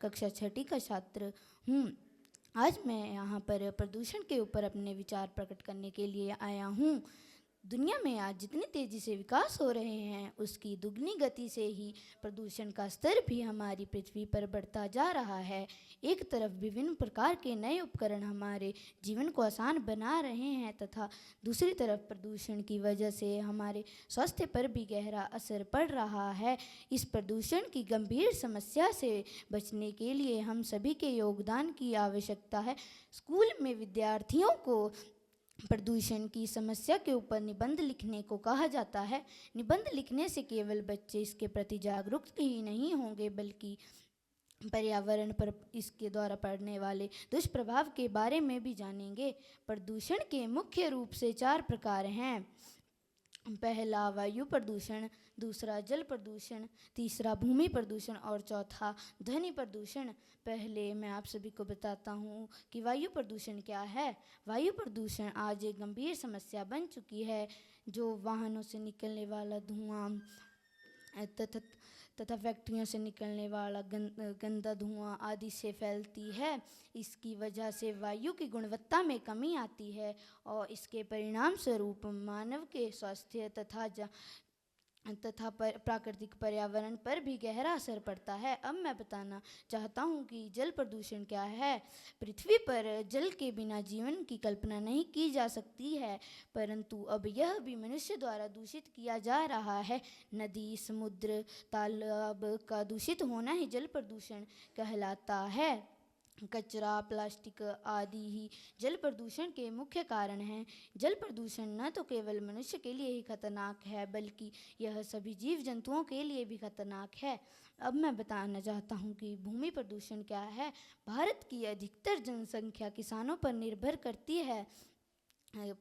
कक्षा 6ठी का छात्र हूँ। आज मैं यहाँ पर प्रदूषण के ऊपर अपने विचार प्रकट करने के लिए आया हूँ। दुनिया में आज जितनी तेज़ी से विकास हो रहे हैं उसकी दुगनी गति से ही प्रदूषण का स्तर भी हमारी पृथ्वी पर बढ़ता जा रहा है। एक तरफ विभिन्न प्रकार के नए उपकरण हमारे जीवन को आसान बना रहे हैं तथा दूसरी तरफ प्रदूषण की वजह से हमारे स्वास्थ्य पर भी गहरा असर पड़ रहा है। इस प्रदूषण की गंभीर समस्या से बचने के लिए हम सभी के योगदान की आवश्यकता है। स्कूल में विद्यार्थियों को प्रदूषण की समस्या के ऊपर निबंध लिखने को कहा जाता है। निबंध लिखने से केवल बच्चे इसके प्रति जागरूक ही नहीं होंगे बल्कि पर्यावरण पर इसके द्वारा पड़ने वाले दुष्प्रभाव के बारे में भी जानेंगे। प्रदूषण के मुख्य रूप से 4 प्रकार हैं। पहला वायु प्रदूषण, दूसरा जल प्रदूषण, तीसरा भूमि प्रदूषण और चौथा ध्वनि प्रदूषण। पहले मैं आप सभी को बताता हूँ कि वायु प्रदूषण क्या है। वायु प्रदूषण आज एक गंभीर समस्या बन चुकी है जो वाहनों से निकलने वाला धुआं तथा फैक्ट्रियों से निकलने वाला गंदा धुआं आदि से फैलती है। इसकी वजह से वायु की गुणवत्ता में कमी आती है और इसके परिणाम स्वरूप मानव के स्वास्थ्य तथा प्राकृतिक पर्यावरण पर भी गहरा असर पड़ता है। अब मैं बताना चाहता हूँ कि जल प्रदूषण क्या है। पृथ्वी पर जल के बिना जीवन की कल्पना नहीं की जा सकती है, परंतु अब यह भी मनुष्य द्वारा दूषित किया जा रहा है। नदी, समुद्र, तालाब का दूषित होना ही जल प्रदूषण कहलाता है। कचरा, प्लास्टिक आदि ही जल प्रदूषण के मुख्य कारण हैं। जल प्रदूषण न तो केवल मनुष्य के लिए ही खतरनाक है बल्कि यह सभी जीव जंतुओं के लिए भी खतरनाक है। अब मैं बताना चाहता हूँ कि भूमि प्रदूषण क्या है। भारत की अधिकतर जनसंख्या किसानों पर निर्भर करती है,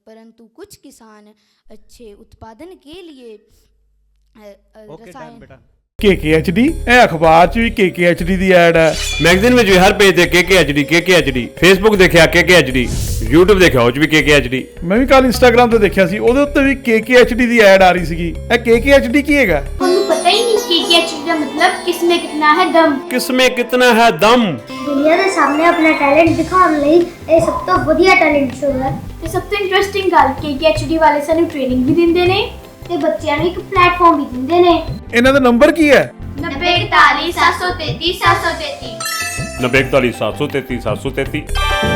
परंतु कुछ किसान अच्छे उत्पादन के लिए रसायन KKHD ਇਹ ਅਖਬਾਰ 'ਚ ਵੀ KKHD ਦੀ ਐਡ ਹੈ, ਮੈਗਜ਼ੀਨ ਵਿੱਚ ਵੀ ਹਰ ਪੇਜ ਤੇ KKHD, ਫੇਸਬੁੱਕ ਦੇਖਿਆ KKHD, YouTube ਦੇਖਿਆ ਉਹ 'ਚ ਵੀ KKHD। ਮੈਂ ਵੀ ਕੱਲ ਇੰਸਟਾਗ੍ਰਾਮ ਤੇ ਦੇਖਿਆ ਸੀ, ਉਹਦੇ ਉੱਤੇ ਵੀ KKHD ਦੀ ਐਡ ਆ ਰਹੀ ਸੀਗੀ। ਇਹ KKHD ਕੀ ਹੈਗਾ? ਤੁਹਾਨੂੰ ਪਤਾ ਹੀ ਨਹੀਂ KKHD ਦਾ ਮਤਲਬ ਕਿਸਮੇ ਕਿਤਨਾ ਹੈ ਦਮ। ਕਿਸਮੇ ਕਿਤਨਾ ਹੈ ਦਮ। ਦੁਨੀਆ ਦੇ ਸਾਹਮਣੇ ਆਪਣਾ ਟੈਲੈਂਟ ਦਿਖਾਉਣ ਲਈ ਇਹ ਸਭ ਤੋਂ ਵਧੀਆ ਟੈਲੈਂਟ ਸ਼ੋ ਹੈ। ਤੇ ਸਭ ਤੋਂ ਇੰਟਰਸਟਿੰਗ ਗੱਲ KKHD ਵਾਲੇ ਸਾਨੂੰ ਟ੍ਰੇਨਿੰਗ ਵੀ ਦਿੰਦੇ ਨੇ ਤੇ ਬੱਚਿਆਂ ਨੂੰ ਇੱਕ ਪਲੇਟਫਾਰਮ ਵੀ ਦਿੰਦੇ ਨੇ। ਇਹਨਾਂ ਦਾ ਨੰਬਰ ਕੀ ਹੈ? 9041 733 733 9041 733 733।